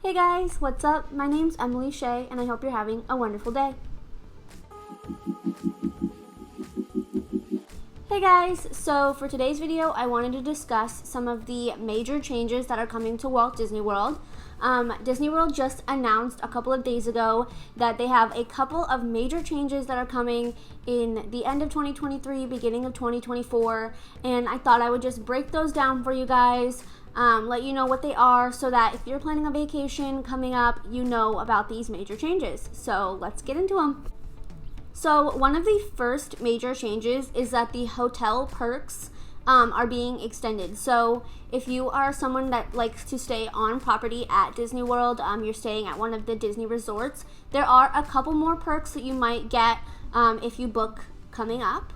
Hey guys, what's up? My name's Emily Shea, and I hope you're having a wonderful day. Hey guys, so for today's video, I wanted to discuss some of the major changes that are coming to Walt Disney World. Disney World just announced a couple of days ago that they have a couple of major changes that are coming in the end of 2023, beginning of 2024, and I thought I would just break those down for you guys. Let you know what they are so that if you're planning a vacation coming up, you know about these major changes. So let's get into them. So one of the first major changes is that the hotel perks are being extended. So if you are someone that likes to stay on property at Disney World, you're staying at one of the Disney resorts, there are a couple more perks that you might get if you book coming up.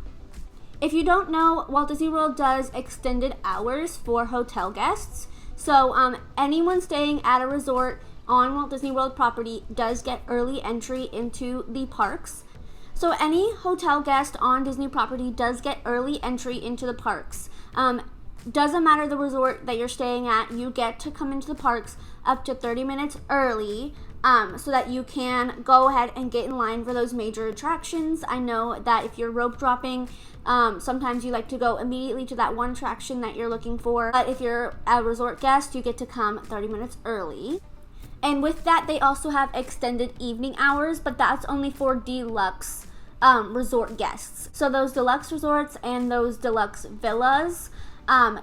If you don't know, Walt Disney World does extended hours for hotel guests. So anyone staying at a resort on Walt Disney World property does get early entry into the parks. So any hotel guest on Disney property does get early entry into the parks. Doesn't matter the resort that you're staying at, you get to come into the parks up to 30 minutes early. So that you can go ahead and get in line for those major attractions. I know that if you're rope dropping, sometimes you like to go immediately to that one attraction that you're looking for. But if you're a resort guest, you get to come 30 minutes early. And with that, they also have extended evening hours, but that's only for deluxe resort guests. So those deluxe resorts and those deluxe villas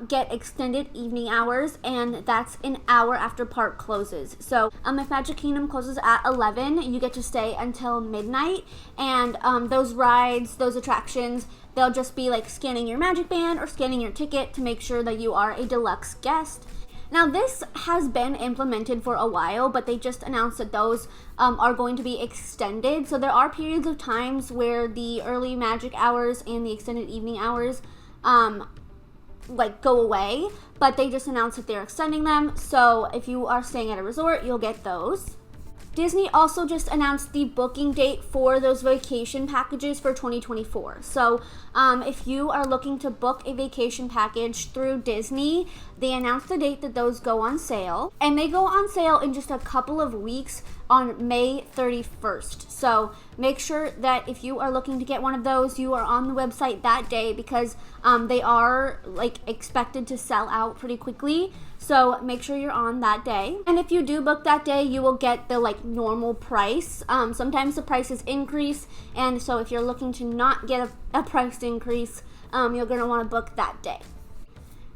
get extended evening hours, and that's an hour after park closes. So if Magic Kingdom closes at 11, you get to stay until midnight, and those rides, those attractions, they'll just be like scanning your Magic Band or scanning your ticket to make sure that you are a deluxe guest. Now this has been implemented for a while, but they just announced that those are going to be extended. So there are periods of times where the early magic hours and the extended evening hours go away, but they just announced that they're extending them. So if you are staying at a resort, you'll get those. Disney also just announced the booking date for those vacation packages for 2024. So if you are looking to book a vacation package through Disney, they announced the date that those go on sale. And they go on sale in just a couple of weeks on May 31st. So make sure that if you are looking to get one of those, you are on the website that day, because they are expected to sell out pretty quickly. So make sure you're on that day. And if you do book that day, you will get the normal price. Sometimes the prices increase, and so if you're looking to not get a price increase, you're going to want to book that day.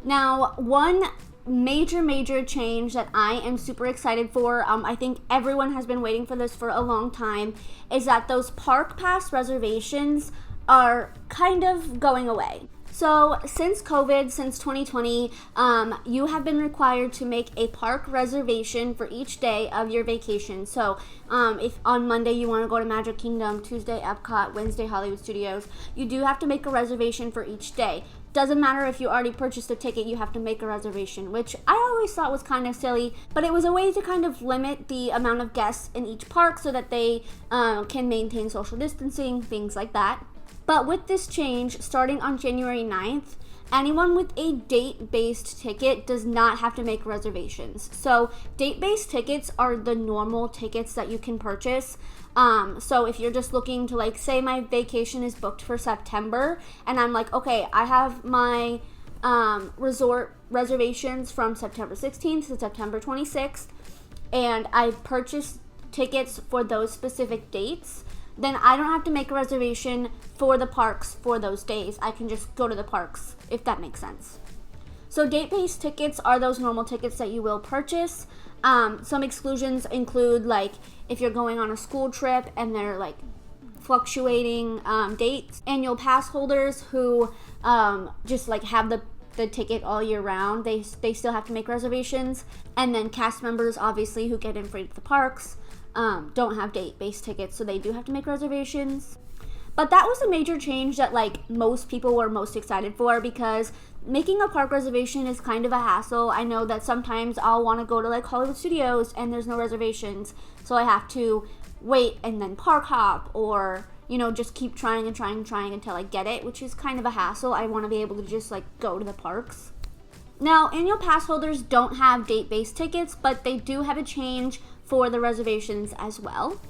Now, one major change that I am super excited for, I think everyone has been waiting for this for a long time, is that those park pass reservations are kind of going away. So since COVID, since 2020, you have been required to make a park reservation for each day of your vacation. So if on Monday you want to go to Magic Kingdom, Tuesday Epcot, Wednesday Hollywood Studios, you do have to make a reservation for each day. Doesn't matter if you already purchased a ticket, you have to make a reservation, which I always thought was kind of silly, but it was a way to kind of limit the amount of guests in each park so that they can maintain social distancing, things like that. But with this change, starting on January 9th, anyone with a date-based ticket does not have to make reservations. So date-based tickets are the normal tickets that you can purchase. So if you're just looking to say my vacation is booked for September, and I'm like, okay, I have my resort reservations from September 16th to September 26th, and I purchased tickets for those specific dates, then I don't have to make a reservation for the parks for those days. I can just go to the parks, if that makes sense. So date-based tickets are those normal tickets that you will purchase. Some exclusions include if you're going on a school trip and they're fluctuating dates. Annual pass holders who just have the ticket all year round, they still have to make reservations. And then cast members, obviously, who get in free to the parks, don't have date-based tickets, so they do have to make reservations. But that was a major change that most people were most excited for, because making a park reservation is kind of a hassle. I know that sometimes I'll want to go to Hollywood Studios and there's no reservations, so I have to wait and then park hop, or just keep trying until I get it, which is kind of a hassle. I want to be able to just go to the parks. Now, annual pass holders don't have date-based tickets, but they do have a change for the reservations as well.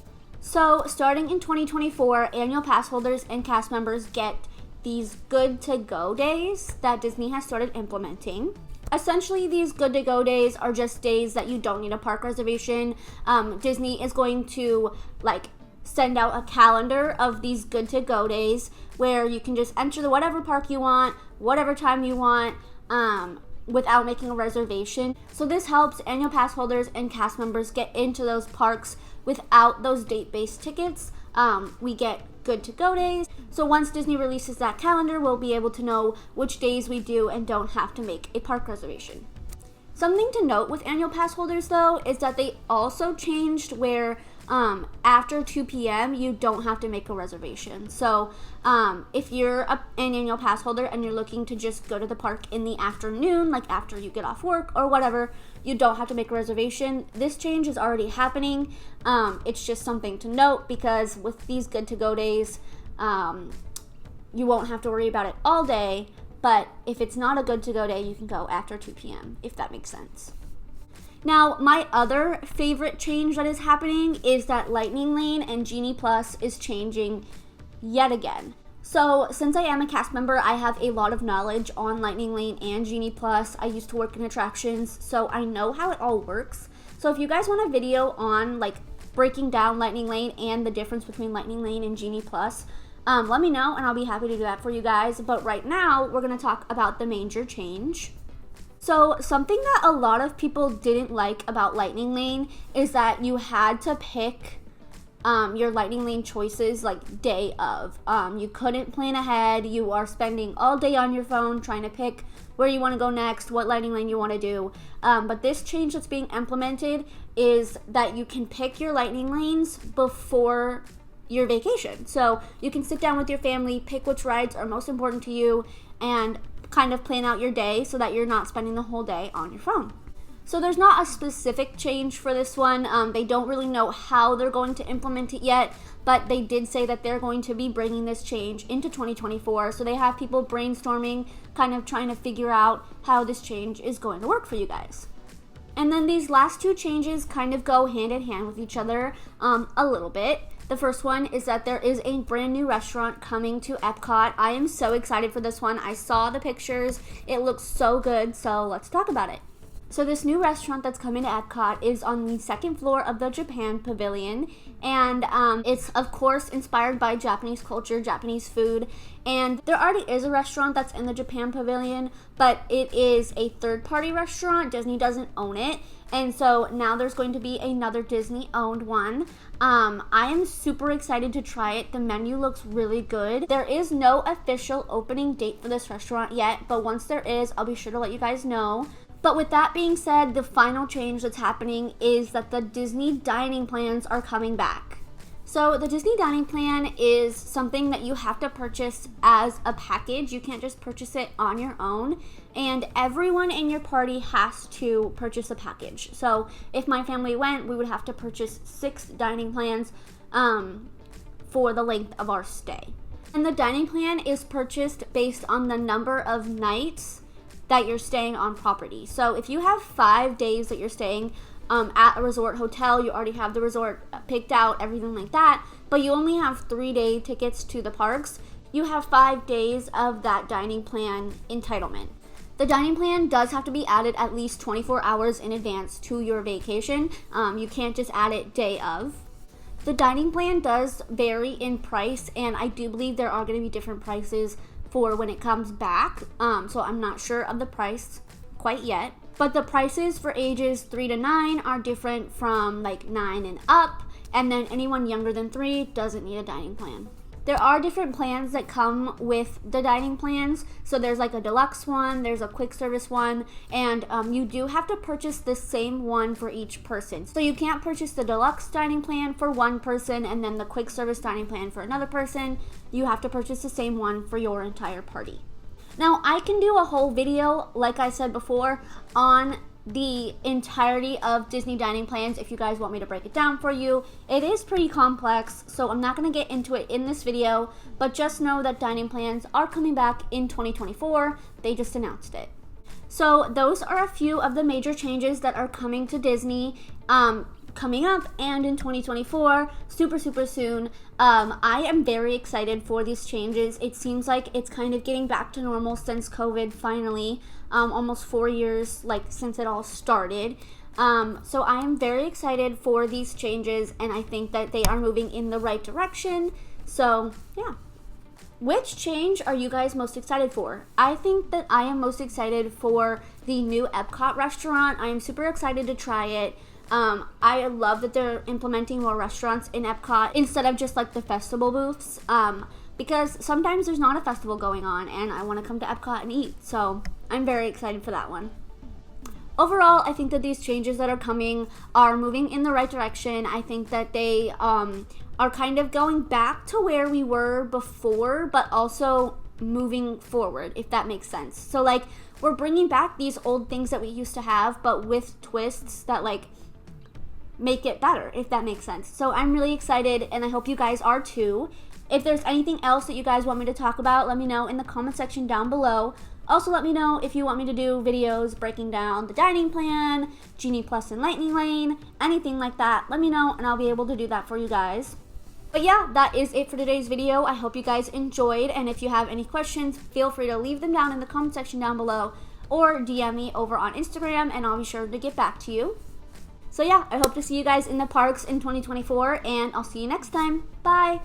So, starting in 2024, annual pass holders and cast members get these good to go days that Disney has started implementing. Essentially, these good to go days are just days that you don't need a park reservation. Disney is going to send out a calendar of these good to go days where you can just enter the whatever park you want, whatever time you want, without making a reservation. So this helps annual pass holders and cast members get into those parks without those date-based tickets. We get good to go days. So once Disney releases that calendar, we'll be able to know which days we do and don't have to make a park reservation. Something to note with annual pass holders though is that they also changed where after 2 p.m. you don't have to make a reservation. So if you're an annual pass holder and you're looking to just go to the park in the afternoon, like after you get off work or whatever, you don't have to make a reservation. This change is already happening. It's just something to note because with these good to go days, you won't have to worry about it all day. But if it's not a good to go day, you can go after 2 p.m. if that makes sense. Now, my other favorite change that is happening is that Lightning Lane and Genie Plus is changing yet again. So, since I am a cast member, I have a lot of knowledge on Lightning Lane and Genie Plus. I used to work in attractions, so I know how it all works. So, if you guys want a video on breaking down Lightning Lane and the difference between Lightning Lane and Genie Plus, let me know and I'll be happy to do that for you guys. But right now, we're going to talk about the major change. So something that a lot of people didn't like about Lightning Lane is that you had to pick your Lightning Lane choices day of. You couldn't plan ahead. You are spending all day on your phone trying to pick where you want to go next, what Lightning Lane you want to do. But this change that's being implemented is that you can pick your Lightning Lanes before your vacation. So you can sit down with your family, pick which rides are most important to you, and kind of plan out your day so that you're not spending the whole day on your phone. So there's not a specific change for this one. They don't really know how they're going to implement it yet, but they did say that they're going to be bringing this change into 2024. So they have people brainstorming, kind of trying to figure out how this change is going to work for you guys. And then these last two changes kind of go hand in hand with each other a little bit. The first one is that there is a brand new restaurant coming to Epcot. I am so excited for this one. I saw the pictures. It looks so good, so let's talk about it. So this new restaurant that's coming to Epcot is on the second floor of the Japan Pavilion, and it's of course inspired by Japanese culture, Japanese food, and there already is a restaurant that's in the Japan Pavilion, but it is a third-party restaurant. Disney doesn't own it, and so now there's going to be another Disney-owned one. I am super excited to try it. The menu looks really good. There is no official opening date for this restaurant yet, but once there is, I'll be sure to let you guys know. But with that being said, the final change that's happening is that the Disney dining plans are coming back. So the Disney dining plan is something that you have to purchase as a package. You can't just purchase it on your own. And everyone in your party has to purchase a package. So if my family went, we would have to purchase 6 dining plans for the length of our stay. And the dining plan is purchased based on the number of nights that you're staying on property. So if you have 5 days that you're staying at a resort hotel, you already have the resort picked out, everything like that, but you only have 3-day tickets to the parks, you have 5 days of that dining plan entitlement. The dining plan does have to be added at least 24 hours in advance to your vacation. You can't just add it day of. The dining plan does vary in price, and I do believe there are going to be different prices for when it comes back, so I'm not sure of the price quite yet. But the prices for ages 3 to 9 are different from 9 and up, and then anyone younger than 3 doesn't need a dining plan. There are different plans that come with the dining plans. So there's a deluxe one, there's a quick service one, and you do have to purchase the same one for each person. So you can't purchase the deluxe dining plan for one person and then the quick service dining plan for another person. You have to purchase the same one for your entire party. Now, I can do a whole video, like I said before, on the entirety of Disney dining plans if you guys want me to break it down for you. It is pretty complex, so I'm not going to get into it in this video, but just know that dining plans are coming back in 2024. They just announced it. So those are a few of the major changes that are coming to Disney coming up and in 2024, super soon. I am very excited for these changes. It seems like it's kind of getting back to normal since COVID finally, almost 4 years since it all started. So I am very excited for these changes, and I think that they are moving in the right direction. So yeah. Which change are you guys most excited for? I think that I am most excited for the new Epcot restaurant. I am super excited to try it. I love that they're implementing more restaurants in Epcot instead of just the festival booths, because sometimes there's not a festival going on and I want to come to Epcot and eat. So I'm very excited for that one. Overall, I think that these changes that are coming are moving in the right direction. I think that they are kind of going back to where we were before, but also moving forward, if that makes sense. So we're bringing back these old things that we used to have, but with twists that make it better, if that makes sense. So I'm really excited, and I hope you guys are too. If there's anything else that you guys want me to talk about, let me know in the comment section down below. Also, let me know if you want me to do videos breaking down the dining plan, Genie Plus and Lightning Lane, anything like that. Let me know, and I'll be able to do that for you guys. But yeah, that is it for today's video. I hope you guys enjoyed, and if you have any questions, feel free to leave them down in the comment section down below, or DM me over on Instagram, and I'll be sure to get back to you. So yeah, I hope to see you guys in the parks in 2024, and I'll see you next time. Bye!